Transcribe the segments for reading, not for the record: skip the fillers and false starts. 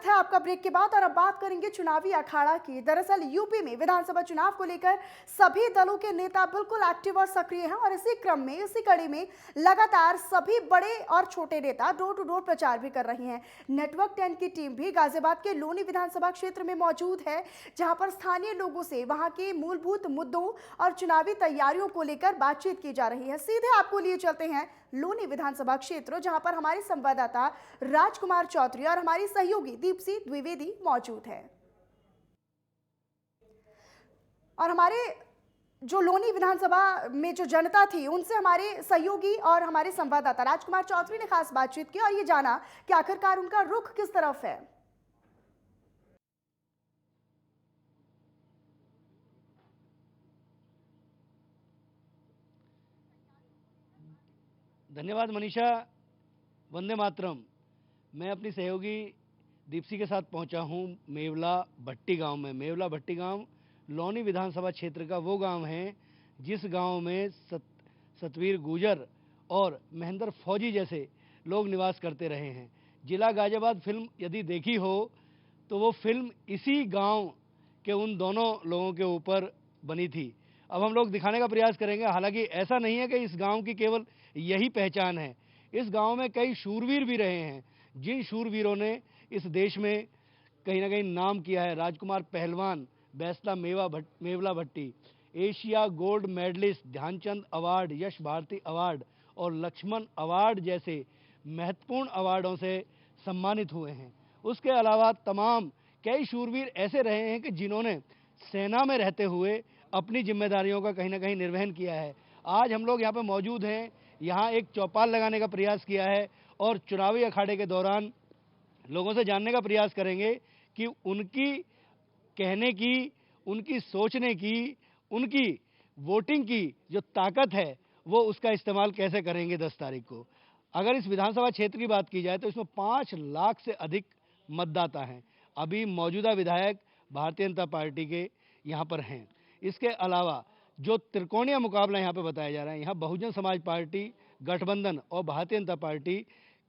स्वागत है आपका ब्रेक के बाद। और अब बात करेंगे चुनावी अखाड़ा की। दरअसल यूपी में विधानसभा चुनाव को लेकर सभी दलों के नेता बिल्कुल एक्टिव और सक्रिय हैं और इसी क्रम में, इसी कड़ी में लगातार सभी बड़े और छोटे नेता डोर टू डोर प्रचार भी कर रहे हैं। नेटवर्क 10 की टीम भी गाजियाबाद के लोनी विधानसभा क्षेत्र में मौजूद है, जहां पर स्थानीय लोगों से वहां के मूलभूत मुद्दों और चुनावी तैयारियों को लेकर बातचीत की जा रही है। सीधे आपको लिए चलते हैं लोनी विधानसभा क्षेत्र, जहां पर हमारे संवाददाता राजकुमार चौधरी और हमारी सहयोगी दीप्सी द्विवेदी मौजूद है। और हमारे जो लोनी विधानसभा में जो जनता थी, उनसे हमारे सहयोगी और हमारे संवाददाता राजकुमार चौधरी ने खास बातचीत की और ये जाना कि आखिरकार उनका रुख किस तरफ है। धन्यवाद मनीषा। वंदे मातरम। मैं अपनी सहयोगी दीप्सी के साथ पहुंचा हूं मेवला भट्टी गांव में। मेवला भट्टी गांव लोनी विधानसभा क्षेत्र का वो गांव है जिस गांव में सतवीर गुजर और महेंद्र फौजी जैसे लोग निवास करते रहे हैं। जिला गाजियाबाद फिल्म यदि देखी हो तो वो फिल्म इसी गांव के उन दोनों लोगों के ऊपर बनी थी। अब हम लोग दिखाने का प्रयास करेंगे। हालांकि ऐसा नहीं है कि इस गांव की केवल यही पहचान है। इस गांव में कई शूरवीर भी रहे हैं, जिन शूरवीरों ने इस देश में कहीं ना कहीं नाम किया है। राजकुमार पहलवान, Baisla Mewla Bhatti, Asia gold medalist, Dhyanchand award, Yash Bharati award और लक्ष्मण अवार्ड जैसे महत्वपूर्ण अवार्डों से सम्मानित हुए हैं। उसके अलावा तमाम कई शूरवीर ऐसे रहे हैं कि जिन्होंने सेना में रहते हुए अपनी जिम्मेदारियों का कहीं ना कहीं निर्वहन किया है। आज हम लोग यहाँ पर मौजूद हैं। यहाँ एक चौपाल लगाने का प्रयास किया है और चुनावी अखाड़े के दौरान लोगों से जानने का प्रयास करेंगे कि उनकी कहने की, उनकी सोचने की, उनकी वोटिंग की जो ताकत है वो उसका इस्तेमाल कैसे करेंगे 10 तारीख को। अगर इस विधानसभा क्षेत्र की बात की जाए तो इसमें 5 लाख से अधिक मतदाता हैं। अभी मौजूदा विधायक भारतीय जनता पार्टी के यहाँ पर हैं। इसके अलावा जो त्रिकोणीय मुकाबला यहाँ पे बताया जा रहा है, यहाँ बहुजन समाज पार्टी, गठबंधन और भारतीय जनता पार्टी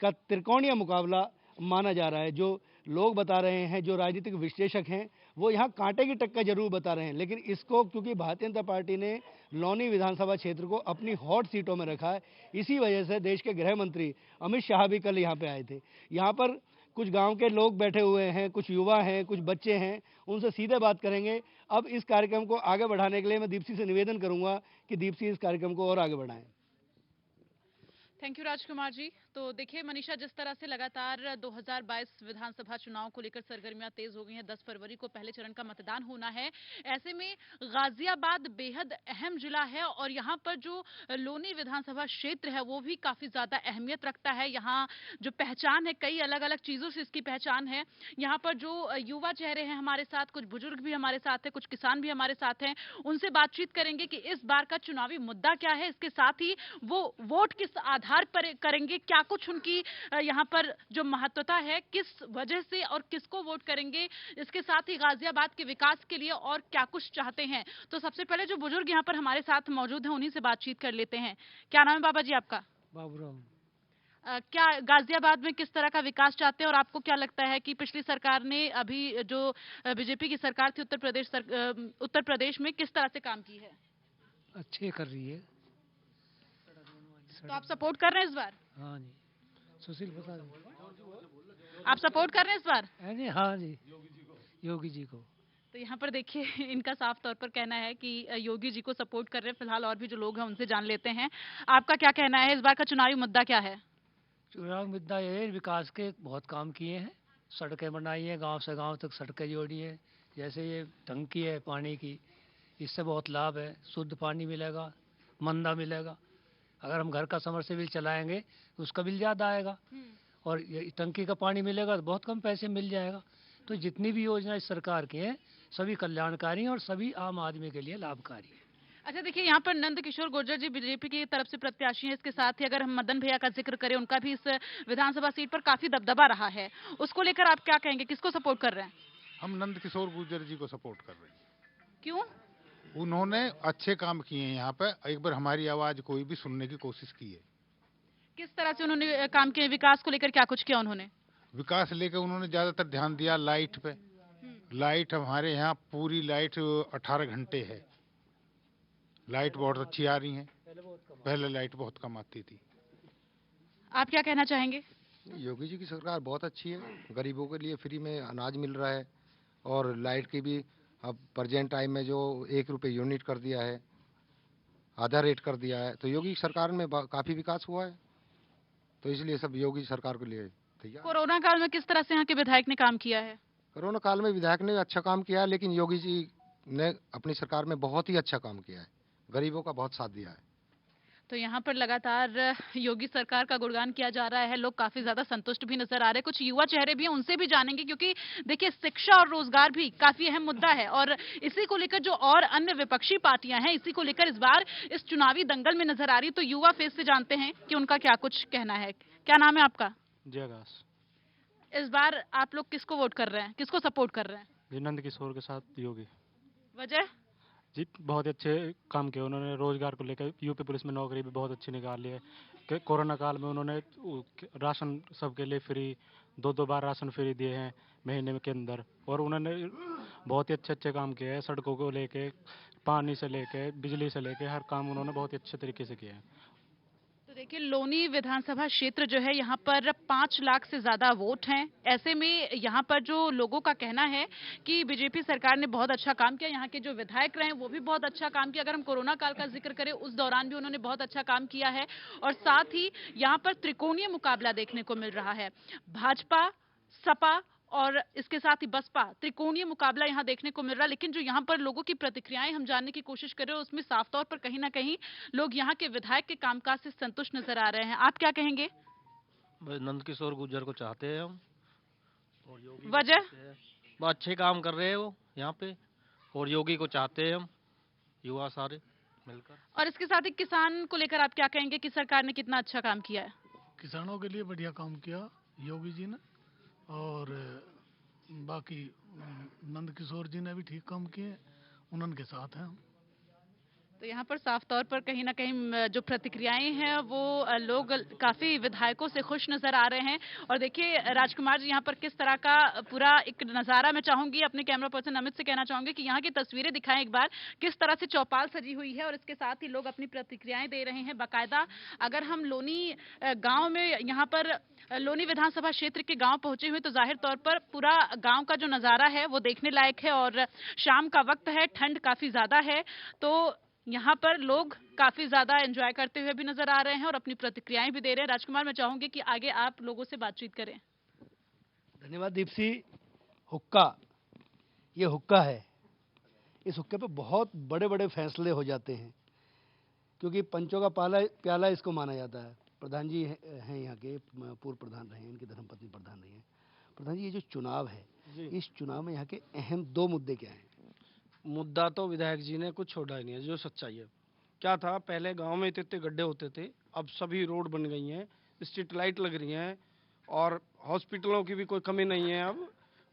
का त्रिकोणीय मुकाबला माना जा रहा है। जो लोग बता रहे हैं, जो राजनीतिक विश्लेषक हैं, वो यहाँ कांटे की टक्कर जरूर बता रहे हैं, लेकिन इसको क्योंकि भारतीय जनता पार्टी ने लोनी विधानसभा क्षेत्र को अपनी हॉट सीटों में रखा है, इसी वजह से देश के गृह मंत्री अमित शाह भी कल यहाँ पे आए थे। यहाँ पर कुछ गांव के लोग बैठे हुए हैं, कुछ युवा हैं, कुछ बच्चे हैं, उनसे सीधे बात करेंगे। अब इस कार्यक्रम को आगे बढ़ाने के लिए मैं दीप्सी से निवेदन करूंगा कि दीप्सी इस कार्यक्रम को और आगे बढ़ाएं। Thank you Rajkumar ji. तो देखिए मनीषा, जिस तरह से लगातार 2022 विधानसभा चुनाव को लेकर सरगर्मियां तेज हो गई हैं। 10 फरवरी को पहले चरण का मतदान होना है। ऐसे में गाजियाबाद बेहद अहम जिला है और यहाँ पर जो लोनी विधानसभा क्षेत्र है वो भी काफी ज्यादा अहमियत रखता है। यहाँ जो पहचान है, कई अलग अलग चीजों से इसकी पहचान है। यहाँ पर जो युवा चेहरे हैं हमारे साथ, कुछ बुजुर्ग भी हमारे साथ है, कुछ किसान भी हमारे साथ हैं। उनसे बातचीत करेंगे कि इस बार का चुनावी मुद्दा क्या है, इसके साथ ही वो वोट किस आधार पर करेंगे, क्या कुछ उनकी यहाँ पर जो महत्वता है, किस वजह से और किसको वोट करेंगे, इसके साथ ही गाजियाबाद के विकास के लिए और क्या कुछ चाहते हैं। तो सबसे पहले जो बुजुर्ग यहाँ पर हमारे साथ मौजूद हैं उन्हीं से बातचीत कर लेते हैं। क्या नाम है बाबा जी आपका? बाबूराव। क्या गाजियाबाद में किस तरह का विकास चाहते हैं और आपको क्या लगता है कि पिछली सरकार ने, अभी जो बीजेपी की सरकार थी उत्तर प्रदेश में, किस तरह से काम की है? अच्छे कर रही है। तो आप सपोर्ट कर रहे हैं इस बार? हाँ जी, सुशील प्रसाद। आप सपोर्ट कर रहे हैं इस बार? हाँ जी, योगी जी को। तो यहाँ पर देखिए इनका साफ तौर पर कहना है कि योगी जी को सपोर्ट कर रहे हैं। फिलहाल और भी जो लोग हैं उनसे जान लेते हैं। आपका क्या कहना है, इस बार का चुनावी मुद्दा क्या है? चुनाव मुद्दा ये है, विकास के बहुत काम किए हैं। सड़कें बनाई हैं, गांव से गांव तक सड़कें जोड़ी है। जैसे ये टंकी है पानी की, इससे बहुत लाभ है। शुद्ध पानी मिलेगा, मंदा मिलेगा। अगर हम घर का समरसेबिल चलाएंगे तो उसका बिल ज़्यादा आएगा और ये टंकी का पानी मिलेगा तो बहुत कम पैसे मिल जाएगा। तो जितनी भी योजना इस सरकार की हैं सभी कल्याणकारी और सभी आम आदमी के लिए लाभकारी है। अच्छा देखिए, यहाँ पर नंद किशोर गुर्जर जी बीजेपी की तरफ से प्रत्याशी हैं। इसके साथ ही अगर हम मदन भैया का जिक्र करें, उनका भी इस विधानसभा सीट पर काफी दबदबा रहा है। उसको लेकर आप क्या कहेंगे, किसको सपोर्ट कर रहे हैं? हम नंद किशोर गुर्जर जी को सपोर्ट कर रहे हैं। क्यों? उन्होंने अच्छे काम किए हैं। यहाँ पे एक बार हमारी आवाज कोई भी सुनने की कोशिश की है। किस तरह से उन्होंने काम किए, विकास को लेकर क्या कुछ किया उन्होंने? विकास लेकर उन्होंने ज्यादातर ध्यान दिया लाइट पे। लाइट हमारे यहाँ पूरी लाइट 18 घंटे है। लाइट बहुत अच्छी आ रही है, पहले लाइट बहुत कम आती थी। आप क्या कहना चाहेंगे? योगी जी की सरकार बहुत अच्छी है। गरीबों के लिए फ्री में अनाज मिल रहा है और लाइट की भी अब प्रेजेंट टाइम में जो 1 रुपये यूनिट कर दिया है, आधा रेट कर दिया है, तो योगी सरकार में काफ़ी विकास हुआ है। तो इसलिए सब योगी सरकार के लिए तैयार। कोरोना काल में किस तरह से यहाँ के विधायक ने काम किया है? कोरोना काल में विधायक ने अच्छा काम किया है, लेकिन योगी जी ने अपनी सरकार में बहुत ही अच्छा काम किया है, गरीबों का बहुत साथ दिया है। तो यहाँ पर लगातार योगी सरकार का गुणगान किया जा रहा है। लोग काफी ज्यादा संतुष्ट भी नजर आ रहे हैं। कुछ युवा चेहरे भी हैं, उनसे भी जानेंगे, क्योंकि देखिए शिक्षा और रोजगार भी काफी अहम मुद्दा है और इसी को लेकर जो और अन्य विपक्षी पार्टियां हैं, इसी को लेकर इस बार इस चुनावी दंगल में नजर आ रही। तो युवा फेस से जानते हैं कि उनका क्या कुछ कहना है। क्या नाम है आपका? जयगास। इस बार आप लोग किसको वोट कर रहे हैं, किसको सपोर्ट कर रहे हैं? जी नंद किशोर के साथ योगी वजह? जी बहुत अच्छे काम किए उन्होंने। रोजगार को लेकर यूपी पुलिस में नौकरी भी बहुत अच्छी निकाली है। कोरोना काल में उन्होंने राशन सबके लिए फ्री 2-2 बार राशन फ्री दिए हैं महीने के अंदर, और उन्होंने बहुत ही अच्छे काम किए हैं। सड़कों को लेके, पानी से लेके, बिजली से लेके हर काम उन्होंने बहुत ही अच्छे तरीके से किया है। तो देखिए लोनी विधानसभा क्षेत्र जो है, यहाँ पर 5 लाख से ज्यादा वोट हैं। ऐसे में यहाँ पर जो लोगों का कहना है कि बीजेपी सरकार ने बहुत अच्छा काम किया। यहाँ के जो विधायक रहे वो भी बहुत अच्छा काम किया। अगर हम कोरोना काल का जिक्र करें, उस दौरान भी उन्होंने बहुत अच्छा काम किया है। और साथ ही यहाँ पर त्रिकोणीय मुकाबला देखने को मिल रहा है। भाजपा, सपा और इसके साथ ही बसपा, त्रिकोणीय मुकाबला यहाँ देखने को मिल रहा है। लेकिन जो यहाँ पर लोगों की प्रतिक्रियाएं हम जानने की कोशिश कर रहे हैं, उसमें साफ तौर पर कहीं ना कहीं लोग यहाँ के विधायक के कामकाज से संतुष्ट नजर आ रहे हैं। आप क्या कहेंगे? नंद किशोर गुर्जर को चाहते हैं हम, और योगी वजह? वो अच्छे काम कर रहे हैं वो यहाँ पे, और योगी को चाहते हैं हम युवा सारे मिलकर। और इसके साथ ही किसान को लेकर आप क्या कहेंगे कि सरकार ने कितना अच्छा काम किया है? किसानों के लिए बढ़िया काम किया योगी जी ने, और बाकी नंद किशोर जी ने भी ठीक काम किए, उनके साथ हैं हम। तो यहाँ पर साफ तौर पर कहीं ना कहीं जो प्रतिक्रियाएं हैं वो लोग काफी विधायकों से खुश नजर आ रहे हैं। और देखिए राजकुमार जी, यहाँ पर किस तरह का पूरा एक नजारा, मैं चाहूंगी अपने कैमरा पर्सन अमित से कहना चाहूंगी कि यहाँ की तस्वीरें दिखाएं एक बार, किस तरह से चौपाल सजी हुई है और इसके साथ ही लोग अपनी प्रतिक्रियाएं दे रहे हैं बाकायदा। अगर हम लोनी गाँव में, यहाँ पर लोनी विधानसभा क्षेत्र के गांव पहुंचे हुए, तो जाहिर तौर पर पूरा गांव का जो नजारा है वो देखने लायक है। और शाम का वक्त है, ठंड काफी ज्यादा है, तो यहाँ पर लोग काफी ज्यादा एंजॉय करते हुए भी नजर आ रहे हैं और अपनी प्रतिक्रियाएं भी दे रहे हैं। राजकुमार, मैं चाहूंगी कि आगे आप लोगों से बातचीत करें। धन्यवाद दीप्सी। हुक्का, ये हुक्का है, इस हुक्के पे बहुत बड़े बड़े फैसले हो जाते हैं, क्योंकि पंचों का प्याला इसको माना जाता है। प्रधान जी हैं यहाँ के, पूर्व प्रधान रहे हैं, इनकी धर्मपत्नी प्रधान रही हैं। प्रधान जी, ये जो चुनाव है, इस चुनाव में यहाँ के अहम 2 मुद्दे क्या हैं? मुद्दा तो विधायक जी ने कुछ छोड़ा ही नहीं है, जो सच्चाई है। क्या था, पहले गांव में इतने गड्ढे होते थे, अब सभी रोड बन गई हैं, स्ट्रीट लाइट लग रही हैं, और हॉस्पिटलों की भी कोई कमी नहीं है। अब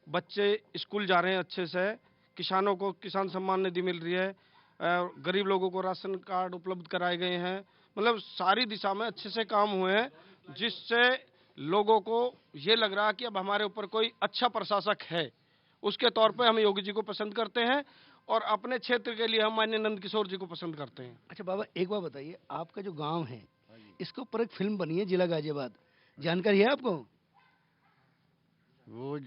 बच्चे स्कूल जा रहे हैं अच्छे से, किसानों को किसान सम्मान निधि मिल रही है, गरीब लोगों को राशन कार्ड उपलब्ध कराए गए हैं। मतलब सारी दिशा में अच्छे से काम हुए हैं, जिससे लोगों को ये लग रहा है कि अब हमारे ऊपर कोई अच्छा प्रशासक है। उसके तौर पे हम योगी जी को पसंद करते हैं और अपने क्षेत्र के लिए हम माननीय नंद किशोर जी को पसंद करते हैं। अच्छा बाबा, एक बात बताइए, आपका जो गांव है, इसके ऊपर एक फिल्म बनी है जिला गाजियाबाद, जानकारी है आपको? वो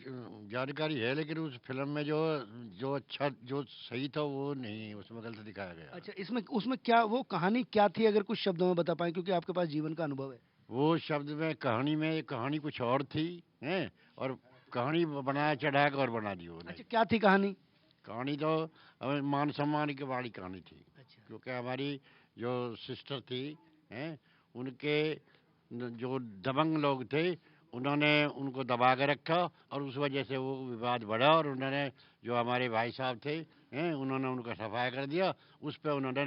जानकारी है, लेकिन उस फिल्म में जो अच्छा, जो सही था वो नहीं, उसमें गलत दिखाया गया। अच्छा, उसमें क्या, वो कहानी क्या थी, अगर कुछ शब्दों में बता पाएं, क्योंकि आपके पास जीवन का अनुभव है। वो शब्द में कहानी कुछ और थी, हैं, और कहानी बनाया चढ़ा कर और बना दी उन्होंने। अच्छा, क्या थी कहानी? कहानी तो हमें मान सम्मान की वाली कहानी थी। अच्छा। क्योंकि हमारी जो सिस्टर थी, हैं, उनके जो दबंग लोग थे, उन्होंने उनको दबा के रखा और उस वजह से वो विवाद बढ़ा, और उन्होंने जो हमारे भाई साहब थे, हैं, उन्होंने उनका सफाया कर दिया, उस पर उन्होंने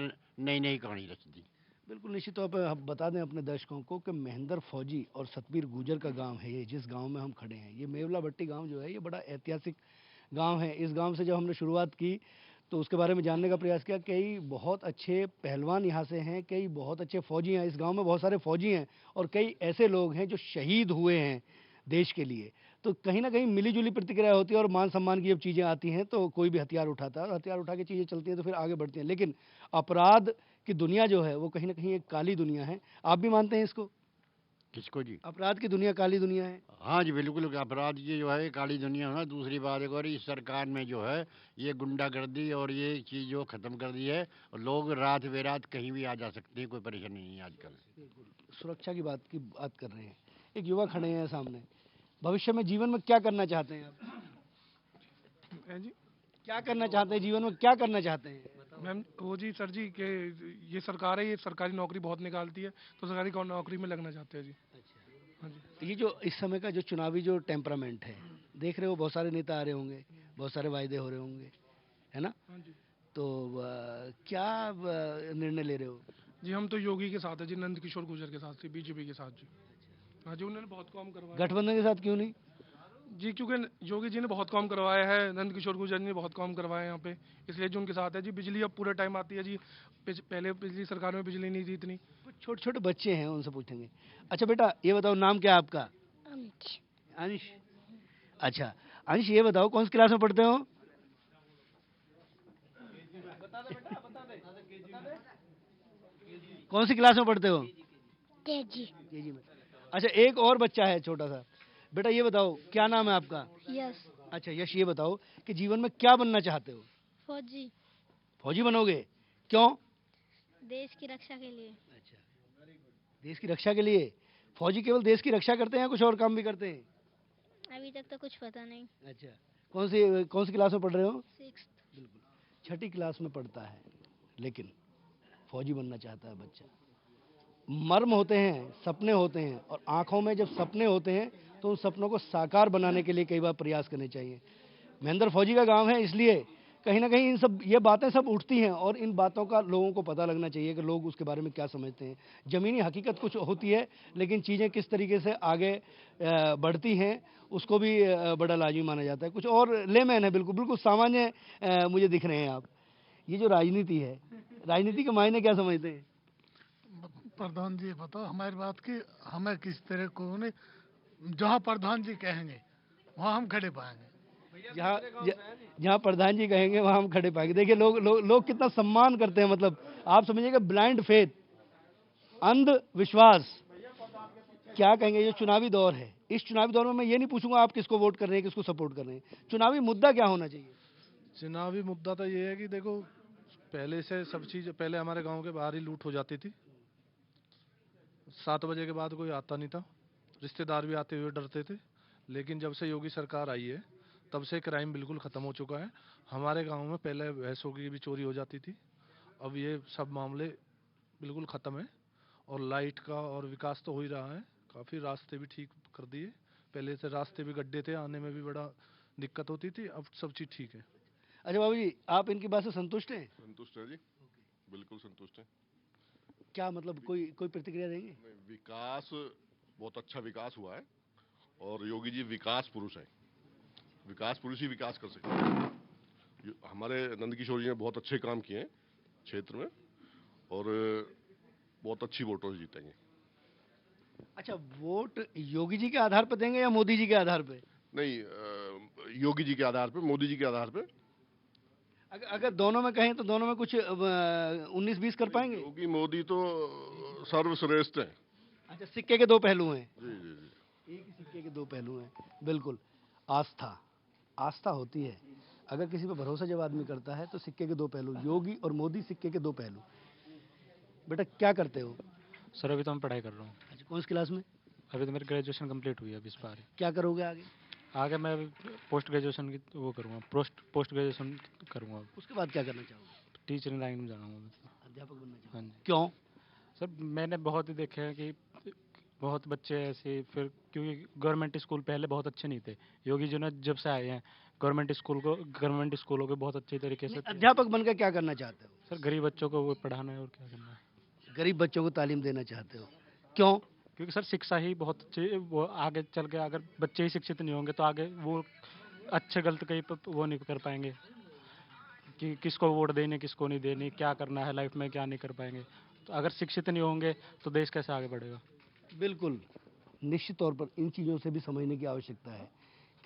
नई कहानी रच दी। बिल्कुल निश्चित तौर पर हम बता दें अपने दर्शकों को कि महेंद्र फौजी और सतबीर गुर्जर का गांव है ये, जिस गांव में हम खड़े हैं। ये मेवला भट्टी गांव जो है, ये बड़ा ऐतिहासिक गांव है। इस गांव से जब हमने शुरुआत की तो उसके बारे में जानने का प्रयास किया। कई बहुत अच्छे पहलवान यहाँ से हैं, कई बहुत अच्छे फौजी हैं, इस गांव में बहुत सारे फौजी हैं, और कई ऐसे लोग हैं जो शहीद हुए हैं देश के लिए। तो कहीं ना कहीं मिली-जुली प्रतिक्रिया होती है और मान-सम्मान की जब चीज़ें आती हैं तो कोई भी हथियार उठाता है और हथियार उठा के चीज़ें चलती हैं तो फिर आगे बढ़ती हैं। लेकिन अपराध की दुनिया जो है वो कहीं न कहीं एक काली दुनिया है। आप भी मानते हैं इसको? किसको जी? अपराध की दुनिया काली दुनिया है? हाँ जी, बिल्कुल अपराध की जो है काली दुनिया है ना। दूसरी बात एक और, इस सरकार ने जो है ये गुंडागर्दी और ये चीज़ जो ख़त्म कर दी है, और लोग रात बेरात कहीं भी आ जा सकते हैं, कोई परेशानी नहीं है आजकल। सुरक्षा की बात कर रहे हैं। एक युवा खड़े हैं सामने। भविष्य में जीवन में क्या करना चाहते हैं आप? हैं जी क्या करना चाहते हैं जीवन में, क्या करना चाहते हैं? मैम वो जी सर जी के ये सरकार है, ये सरकारी नौकरी बहुत निकालती है, तो सरकारी नौकरी में लगना चाहते हैं जी। हाँ जी। ये जो इस समय का जो चुनावी जो टेम्परामेंट है, देख रहे हो बहुत सारे नेता आ रहे होंगे, बहुत सारे वायदे हो रहे होंगे, है ना? हाँ जी। तो क्या निर्णय ले रहे हो? जी हम तो योगी के साथ है जी, नंद किशोर गुर्जर के साथ, बीजेपी के साथ जी। हाँ जी, उन्होंने बहुत काम करवाया गठबंधन के साथ क्यों नहीं? जी, क्योंकि योगी जी ने बहुत काम करवाया है, नंद किशोर गुर्जर ने बहुत काम करवाया है यहाँ पे, इसलिए जो उनके साथ है जी। बिजली अब पूरे टाइम आती है जी, पहले पिछली सरकार में बिजली नहीं थी इतनी। कुछ छोटे-छोटे बच्चे हैं, उनसे पूछेंगे। अच्छा बेटा, ये बताओ नाम क्या है आपका? अंश। अंश। अच्छा, अंश ये बताओ कौन सी क्लास में पढ़ते हो? कौन सी क्लास में पढ़ते हो? केजी। केजी में। अच्छा, एक और बच्चा है छोटा सा। बेटा ये बताओ क्या नाम है आपका? यस। अच्छा यश, ये बताओ कि जीवन में क्या बनना चाहते हो? फौजी। फौजी बनोगे? क्यों? देश की रक्षा के लिए। अच्छा, देश की रक्षा के लिए। फौजी केवल देश की रक्षा करते हैं या कुछ और काम भी करते हैं? अभी तक तो कुछ पता नहीं। अच्छा, कौन सी क्लास में पढ़ रहे हो? 6th। बिल्कुल, छठी क्लास में पढ़ता है, लेकिन फौजी बनना चाहता है बच्चा। मर्म होते हैं, सपने होते हैं, और आंखों में जब सपने होते हैं तो उन सपनों को साकार बनाने के लिए कई बार प्रयास करने चाहिए। महेंद्र फौजी का गांव है, इसलिए कहीं ना कहीं ये बातें सब उठती हैं और इन बातों का लोगों को पता लगना चाहिए कि लोग उसके बारे में क्या समझते हैं। ज़मीनी हकीकत कुछ होती है, लेकिन चीज़ें किस तरीके से आगे बढ़ती हैं उसको भी बड़ा लाजमी माना जाता है। कुछ और लेमैन है, बिल्कुल बिल्कुल सामान्य मुझे दिख रहे हैं आप। ये जो राजनीति है, राजनीति के मायने क्या समझते हैं? प्रधान जी बताओ हमारी बात की, हमें किस तरह को नहीं, जहाँ प्रधान जी कहेंगे वहाँ हम खड़े पाएंगे। जहाँ प्रधान जी कहेंगे वहाँ हम खड़े पाएंगे। देखिए लोग कितना सम्मान करते हैं, मतलब आप समझिएगा ब्लाइंड फेथ, अंधविश्वास। क्या कहेंगे? ये चुनावी दौर है, इस चुनावी दौर में मैं ये नहीं पूछूंगा आप किसको वोट कर रहे हैं, किसको सपोर्ट कर रहे हैं। चुनावी मुद्दा क्या होना चाहिए? चुनावी मुद्दा तो ये है कि देखो, पहले से सब चीज़, पहले हमारे गांव के बाहर ही लूट हो जाती थी, 7 बजे के बाद कोई आता नहीं था, रिश्तेदार भी आते हुए डरते थे। लेकिन जब से योगी सरकार आई है तब से क्राइम बिल्कुल ख़त्म हो चुका है। हमारे गांव में पहले भैंसों की भी चोरी हो जाती थी, अब ये सब मामले बिल्कुल ख़त्म है। और लाइट का और विकास तो हो ही रहा है, काफ़ी रास्ते भी ठीक कर दिए। पहले से रास्ते भी गड्ढे थे, आने में भी बड़ा दिक्कत होती थी, अब सब चीज़ ठीक है। अच्छा बाबू जी, आप इनकी बात से संतुष्ट हैं? संतुष्ट है जी, बिल्कुल संतुष्ट है। क्या मतलब कोई प्रतिक्रिया देंगे? विकास, बहुत अच्छा विकास हुआ है, और योगी जी विकास पुरुष है, विकास पुरुष ही विकास कर सकते हैं। हमारे नंदकिशोर जी ने बहुत अच्छे काम किए हैं क्षेत्र में, और बहुत अच्छी वोटों से जीतेंगे। अच्छा, वोट योगी जी के आधार पर देंगे या मोदी जी के आधार पे? नहीं, योगी जी के आधार पे, मोदी जी के आधार पे। अगर दोनों में कहें तो दोनों में कुछ 19-20 कर पाएंगे? योगी मोदी तो सर्वश्रेष्ठ हैं। अच्छा, सिक्के के दो पहलू हैं। जी जी जी, एक ही सिक्के के दो पहलू हैं, बिल्कुल। आस्था होती है, अगर किसी पे भरोसा जब आदमी करता है तो सिक्के के दो पहलू, योगी और मोदी सिक्के के दो पहलू। बेटा क्या करते हो? सर अभी तो मैं पढ़ाई कर रहा हूँ। अच्छा, कौन सी क्लास में? अभी तो मेरी ग्रेजुएशन कंप्लीट हुई है, अभी इस बार। क्या करोगे आगे? आगे मैं पोस्ट ग्रेजुएशन की वो करूँगा, पोस्ट ग्रेजुएशन करूँगा। उसके बाद क्या करना चाहोगे? टीचरिंग लाइन में जाना हूँ, अध्यापक बनना चाहोगे? हाँ जी। क्यों? सर मैंने बहुत ही देखे हैं कि बहुत बच्चे ऐसे, फिर क्योंकि गवर्नमेंट स्कूल पहले बहुत अच्छे नहीं थे, योगी जी ने जब से आए हैं गवर्नमेंट स्कूलों को बहुत अच्छे तरीके से। अध्यापक बनकर क्या करना चाहते हो? सर गरीब बच्चों को वो पढ़ाना है, और क्या करना है। गरीब बच्चों को तालीम देना चाहते हो? क्यों? क्योंकि सर शिक्षा ही बहुत अच्छी, वो आगे चल के अगर बच्चे ही शिक्षित नहीं होंगे तो आगे वो अच्छे गलत कहीं पर वो नहीं कर पाएंगे कि किसको वोट देने, किसको नहीं देने, क्या करना है लाइफ में, क्या नहीं कर पाएंगे। तो अगर शिक्षित नहीं होंगे तो देश कैसे आगे बढ़ेगा? बिल्कुल, निश्चित तौर पर इन चीज़ों से भी समझने की आवश्यकता है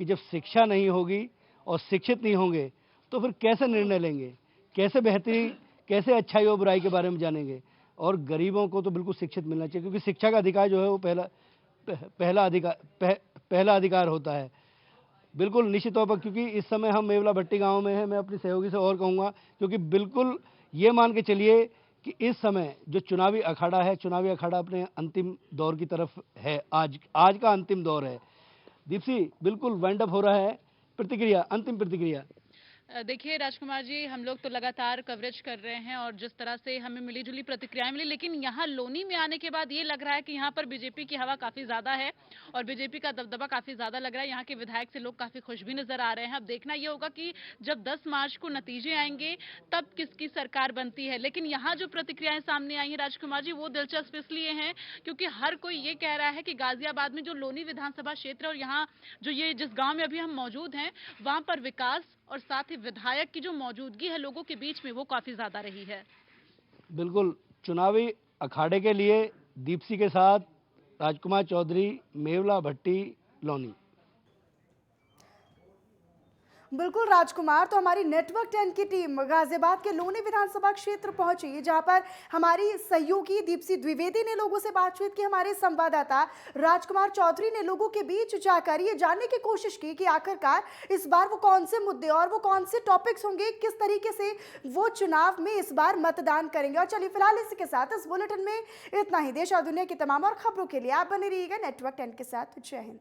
कि जब शिक्षा नहीं होगी और शिक्षित नहीं होंगे तो फिर कैसे निर्णय लेंगे, कैसे बेहतरी, कैसे अच्छाई और बुराई के बारे में जानेंगे। और गरीबों को तो बिल्कुल शिक्षित मिलना चाहिए, क्योंकि शिक्षा का अधिकार जो है वो पहला अधिकार होता है। बिल्कुल निश्चित तौर पर, क्योंकि इस समय हम मेवला भट्टी गांव में हैं, मैं अपनी सहयोगी से और कहूँगा, क्योंकि बिल्कुल ये मान के चलिए कि इस समय जो चुनावी अखाड़ा है, चुनावी अखाड़ा अपने अंतिम दौर की तरफ है। आज का अंतिम दौर है। दीप्सी, बिल्कुल वाइंड अप हो रहा है। प्रतिक्रिया, अंतिम प्रतिक्रिया। देखिए राजकुमार जी, हम लोग तो लगातार कवरेज कर रहे हैं और जिस तरह से हमें मिली जुली प्रतिक्रियाएं मिली, लेकिन यहाँ लोनी में आने के बाद ये लग रहा है कि यहाँ पर बीजेपी की हवा काफी ज्यादा है और बीजेपी का दबदबा काफी ज्यादा लग रहा है। यहाँ के विधायक से लोग काफी खुश भी नजर आ रहे हैं। अब देखना ये होगा कि जब 10 मार्च को नतीजे आएंगे तब किसकी सरकार बनती है। लेकिन यहाँ जो प्रतिक्रियाएं सामने आई है राजकुमार जी, वो दिलचस्प इसलिए हैं क्योंकि हर कोई ये कह रहा है कि गाजियाबाद में जो लोनी विधानसभा क्षेत्र और यहाँ जो ये जिस गाँव में अभी हम मौजूद हैं, वहां पर विकास और साथ ही विधायक की जो मौजूदगी है लोगों के बीच में, वो काफी ज्यादा रही है। बिल्कुल, चुनावी अखाड़े के लिए दीप्सी के साथ राजकुमार चौधरी, मेवला भट्टी, लोनी। बिल्कुल राजकुमार, तो हमारी नेटवर्क 10 की टीम गाजियाबाद के लोनी विधानसभा क्षेत्र पहुंची, जहां पर हमारी सहयोगी दीप्सी द्विवेदी ने लोगों से बातचीत की। हमारे संवाददाता राजकुमार चौधरी ने लोगों के बीच जाकर ये जानने की कोशिश की कि आखिरकार इस बार वो कौन से मुद्दे और वो कौन से टॉपिक्स होंगे, किस तरीके से वो चुनाव में इस बार मतदान करेंगे। और चलिए फिलहाल इसी के साथ इस बुलेटिन में इतना ही। देश और दुनिया की तमाम और खबरों के लिए आप बने रहिएगा नेटवर्क 10 के साथ। जय हिंद।